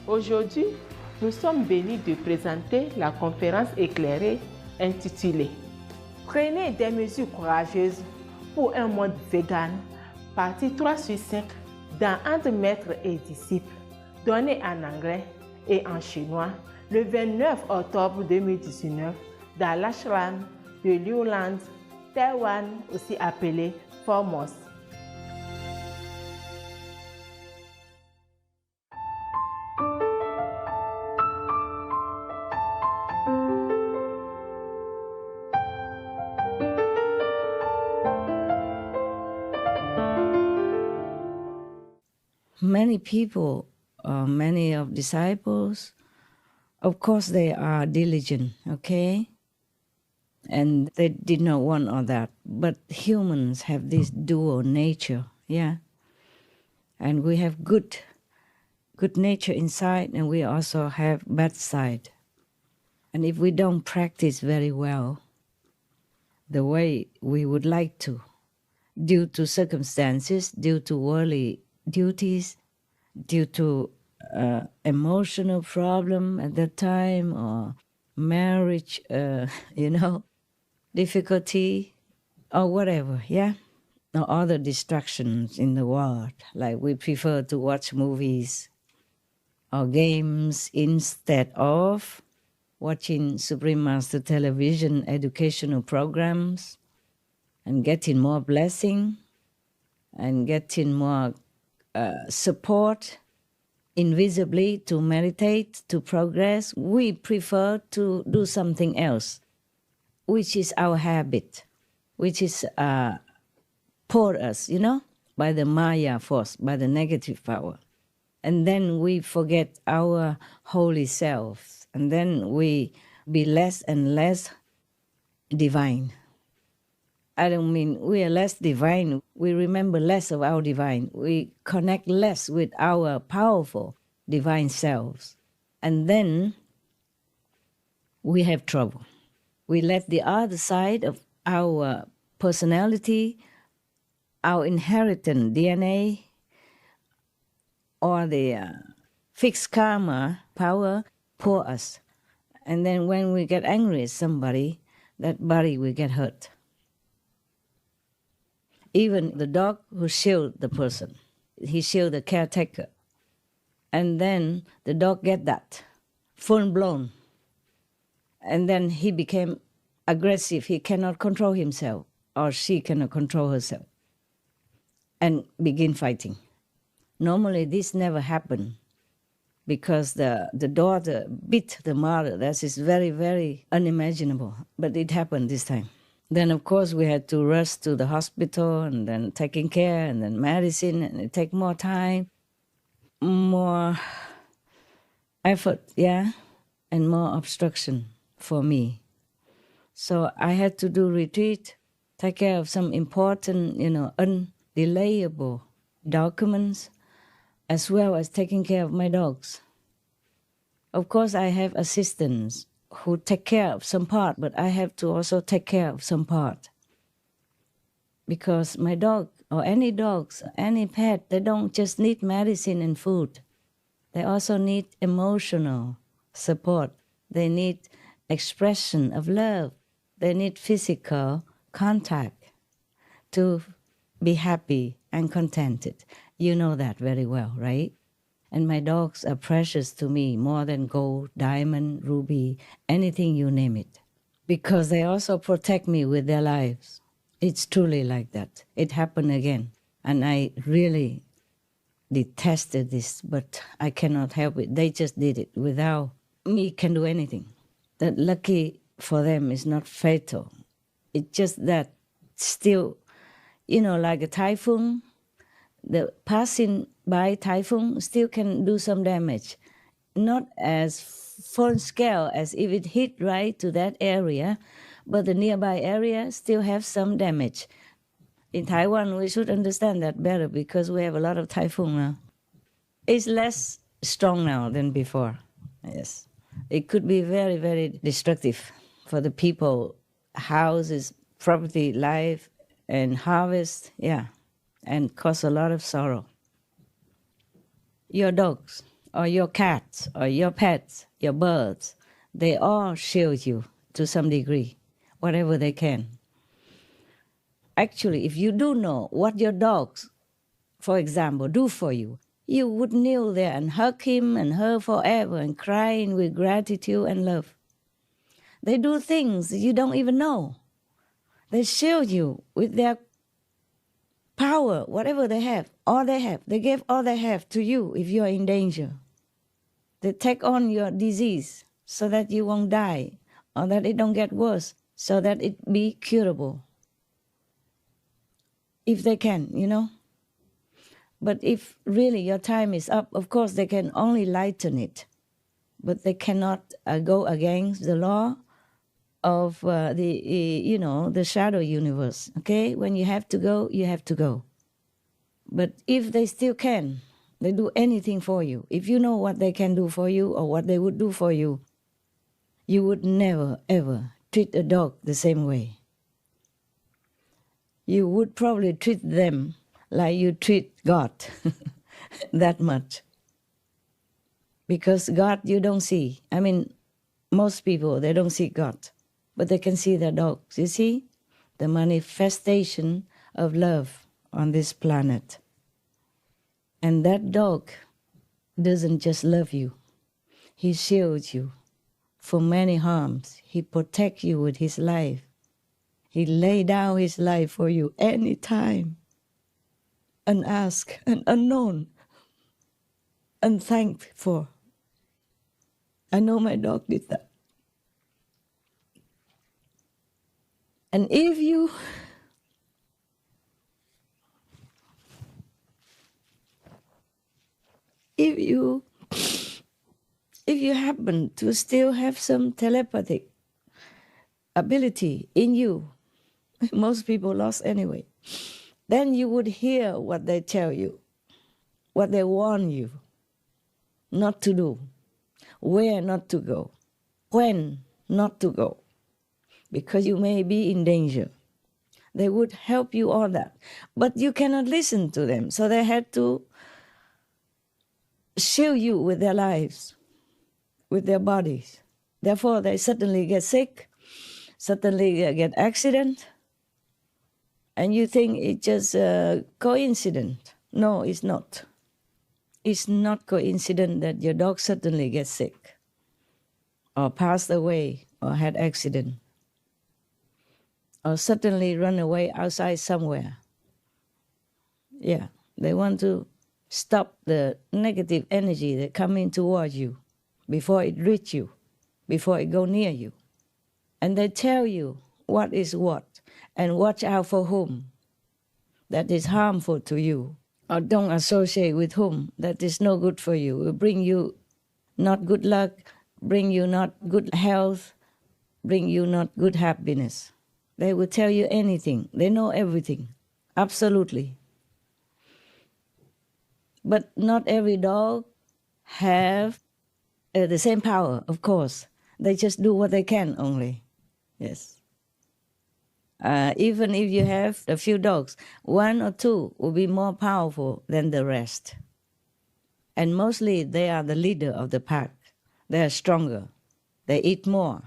Aujourd'hui, nous sommes bénis de présenter la conférence éclairée intitulée Prenez des mesures courageuses pour un monde vegan, partie 3 sur 5 dans Entre maître et disciple, donnée en anglais et en chinois le 29 octobre 2019 dans l'ashram de Liuland, Taïwan, aussi appelé Formos. Many people, many of disciples, of course they are diligent, okay? And they did not want all that. But humans have this dual nature, yeah? And we have good nature inside, and we also have bad side. And if we don't practice very well the way we would like to, due to circumstances, due to worldly duties, due to emotional problem at that time, or marriage, difficulty, or whatever, yeah? Or other distractions in the world, like we prefer to watch movies or games instead of watching Supreme Master television educational programs and getting more blessing and getting more support invisibly to meditate, to progress. We prefer to do something else, which is our habit, which is poured us, by the Maya force, by the negative power. And then we forget our holy self, and then we be less and less divine. I don't mean we are less divine. We remember less of our divine. We connect less with our powerful divine selves. And then we have trouble. We let the other side of our personality, our inherited DNA, or the fixed karma power pour us. And then when we get angry at somebody, that body will get hurt. Even the dog who shield the person, he shield the caretaker. And then the dog get that, full blown. And then he became aggressive. He cannot control himself, or she cannot control herself, and begin fighting. Normally this never happened because the daughter beat the mother. That is very, very unimaginable, but it happened this time. Then, of course, we had to rush to the hospital and then taking care and then medicine, and it take more time, more effort, yeah, and more obstruction for me. So I had to do retreat, take care of some important, undelayable documents, as well as taking care of my dogs. Of course, I have assistants who take care of some part, but I have to also take care of some part. Because my dog, or any dogs, any pet, they don't just need medicine and food. They also need emotional support. They need expression of love. They need physical contact to be happy and contented. You know that very well, right? And my dogs are precious to me more than gold, diamond, ruby, anything you name it. Because they also protect me with their lives. It's truly like that. It happened again. And I really detested this, but I cannot help it. They just did it without me can do anything. That lucky for them is not fatal. It's just that still, like a typhoon, the passing by typhoon still can do some damage. Not as full scale as if it hit right to that area, but the nearby area still have some damage. In Taiwan, we should understand that better because we have a lot of typhoon now. It's less strong now than before, yes. It could be very, very destructive for the people, houses, property, life, and harvest, yeah, and cause a lot of sorrow. Your dogs or your cats, or your pets, your birds, they all shield you to some degree, whatever they can. Actually, if you do know what your dogs, for example, do for you, you would kneel there and hug him and her forever and crying with gratitude and love. They do things you don't even know. They shield you with their power, whatever they have, all they have. They give all they have to you if you are in danger. They take on your disease so that you won't die, or that it don't get worse, so that it be curable. If they can, you know. But if really your time is up, of course they can only lighten it. But they cannot go against the law of the shadow universe. Okay, when you have to go, you have to go. But if they still can, they do anything for you. If you know what they can do for you or what they would do for you, you would never ever treat a dog the same way. You would probably treat them like you treat God, that much. Because God you don't see. I mean, most people, they don't see God, but they can see their dogs. You see? The manifestation of love on this planet. And that dog doesn't just love you. He shields you from many harms. He protects you with his life. He laid down his life for you anytime, unasked and unknown, unthanked for. I know my dog did that. And if you happen to still have some telepathic ability in you, most people lost anyway, then you would hear what they tell you, what they warn you not to do, where not to go, when not to go, because you may be in danger. They would help you all that. But you cannot listen to them, so they had to shield you with their lives, with their bodies. Therefore, they suddenly get sick, suddenly get accident, and you think it's just a coincidence. No, it's not. It's not coincidence that your dog suddenly gets sick, or passed away, or had accident, or suddenly run away outside somewhere. Yeah, they want to stop the negative energy that come in towards you before it reach you, before it go near you. And they tell you what is what, and watch out for whom that is harmful to you, or don't associate with whom that is no good for you, will bring you not good luck, bring you not good health, bring you not good happiness. They will tell you anything. They know everything, absolutely. But not every dog have the same power, of course. They just do what they can only, yes. Even if you have a few dogs, one or two will be more powerful than the rest. And mostly they are the leader of the pack. They are stronger. They eat more.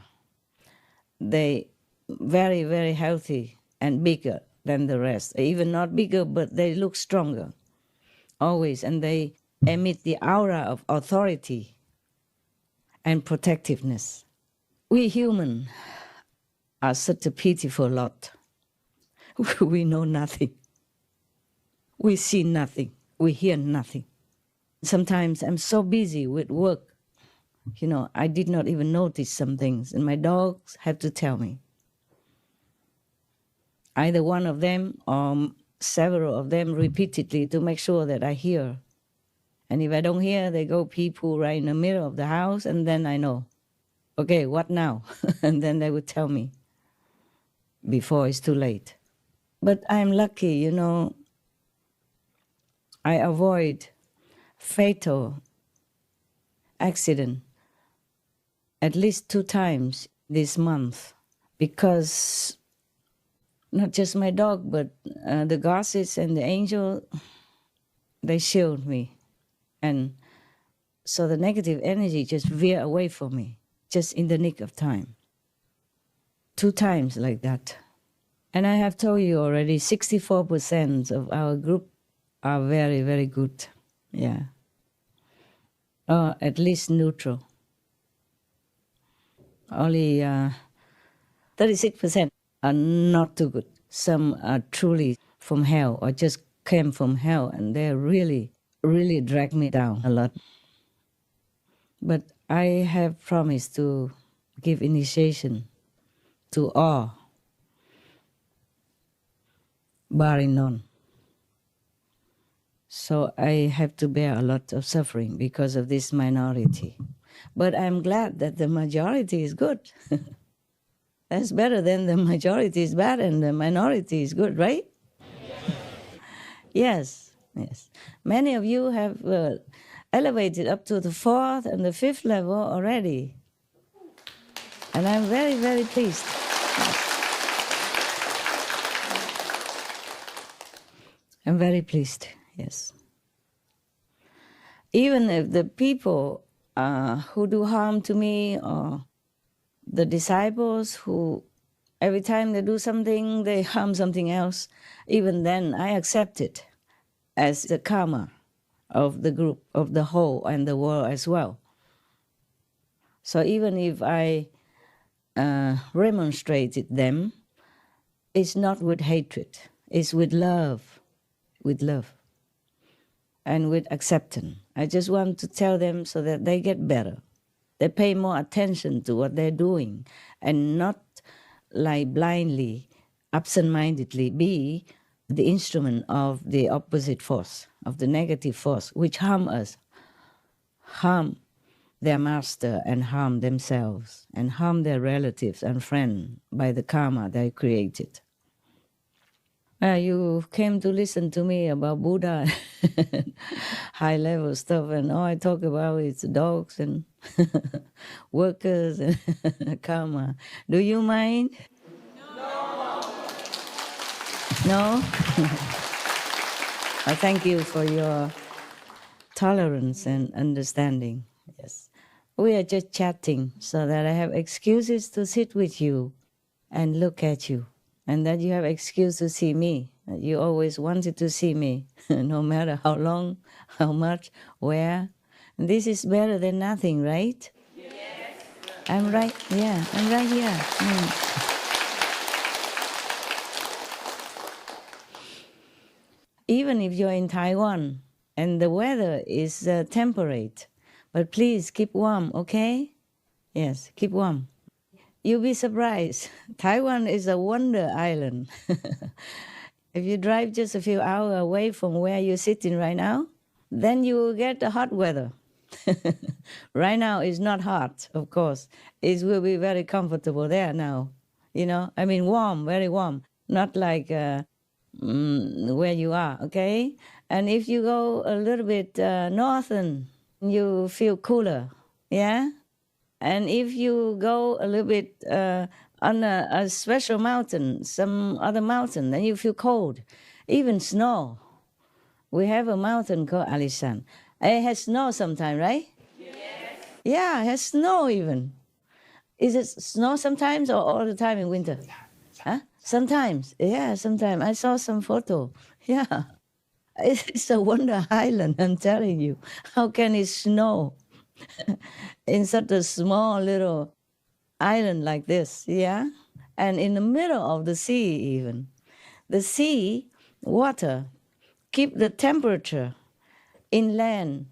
They very, very healthy and bigger than the rest. Even not bigger, but they look stronger, always. And they emit the aura of authority and protectiveness. We human are such a pitiful lot. We know nothing. We see nothing. We hear nothing. Sometimes I'm so busy with work, I did not even notice some things, and my dogs have to tell me. Either one of them or several of them repeatedly to make sure that I hear. And if I don't hear, they go pee-poo right in the middle of the house, and then I know, okay, what now? And then they would tell me before it's too late. But I'm lucky, I avoid fatal accident at least 2 times this month, because not just my dog, but the goddess and the angel, they shield me. And So the negative energy just veer away from me, just in the nick of time. 2 times like that. And I have told you already, 64% of our group are very, very good. Yeah. Or at least neutral. Only 36% are not too good. Some are truly from hell or just came from hell, and they really, really drag me down a lot. But I have promised to give initiation to all, barring none. So I have to bear a lot of suffering because of this minority. But I'm glad that the majority is good. That's better than the majority is bad and the minority is good, right? Yes, yes. Many of you have elevated up to the 4th and the 5th level already. And I'm very, very pleased. I'm very pleased, yes. Even if the people who do harm to me, or the disciples who every time they do something, they harm something else, even then I accept it as the karma of the group, of the whole and the world as well. So even if I remonstrated them, it's not with hatred, it's with love, and with acceptance. I just want to tell them so that they get better. They pay more attention to what they're doing and not like blindly, absent-mindedly be the instrument of the opposite force, of the negative force, which harm us, harm their master and harm themselves, and harm their relatives and friends by the karma they created. You came to listen to me about Buddha, high-level stuff, and all I talk about is dogs and workers and karma. Do you mind? No? I thank you for your tolerance and understanding. Yes. We are just chatting so that I have excuses to sit with you and look at you, and that you have excuse to see me. That you always wanted to see me, no matter how long, how much, where. And this is better than nothing, right? Yes. I'm right, yeah, I'm right here. Even if you're in Taiwan and the weather is temperate, but please keep warm, okay? Yes, keep warm. You'll be surprised. Taiwan is a wonder island. If you drive just a few hours away from where you're sitting right now, then you will get the hot weather. Right now it's not hot, of course. It will be very comfortable there now. You know, I mean warm, very warm. Not like where you are, okay? And if you go a little bit northern, you feel cooler, yeah? And if you go a little bit on a special mountain, some other mountain, then you feel cold. Even snow. We have a mountain called Alishan. It has snow sometimes, right? Yes. Yeah, it has snow even. Is it snow sometimes or all the time in winter? Huh? Sometimes. Yeah, sometimes. I saw some photo. Yeah. It's a wonder island, I'm telling you. How can it snow in such a small little island like this, yeah? And in the middle of the sea even. The sea, water, keep the temperature inland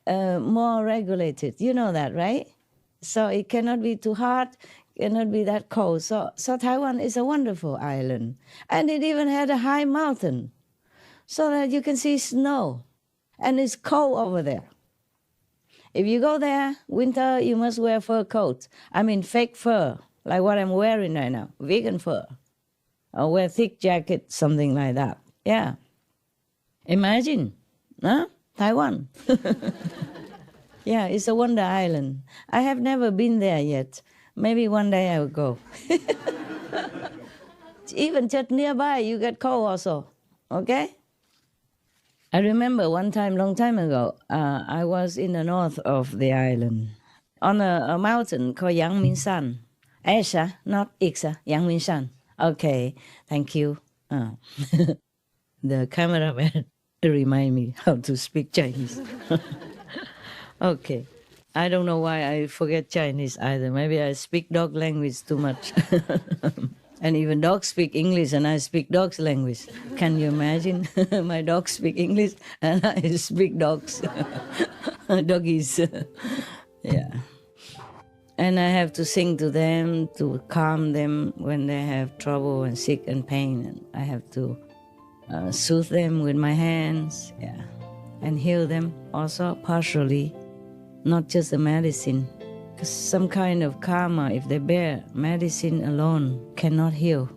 more regulated. You know that, right? So it cannot be too hot, cannot be that cold. So Taiwan is a wonderful island. And it even had a high mountain so that you can see snow. And it's cold over there. If you go there, winter, you must wear fur coats. I mean fake fur, like what I'm wearing right now, vegan fur. Or wear thick jacket, something like that. Yeah. Imagine, huh? Taiwan. Yeah, it's a wonder island. I have never been there yet. Maybe one day I will go. Even just nearby, you get cold also, okay? I remember one time, long time ago, I was in the north of the island on a mountain called Yang Min San. Asia, not Ixa, Yang Min San. Okay, thank you. The cameraman remind me how to speak Chinese. Okay. I don't know why I forget Chinese either. Maybe I speak dog language too much. And even dogs speak English and I speak dog's language. Can you imagine? My dogs speak English and I speak dogs. Doggies. Yeah. And I have to sing to them to calm them when they have trouble and sick and pain. And I have to soothe them with my hands, yeah, and heal them also partially, not just the medicine. Because some kind of karma, if they bear, medicine alone cannot heal.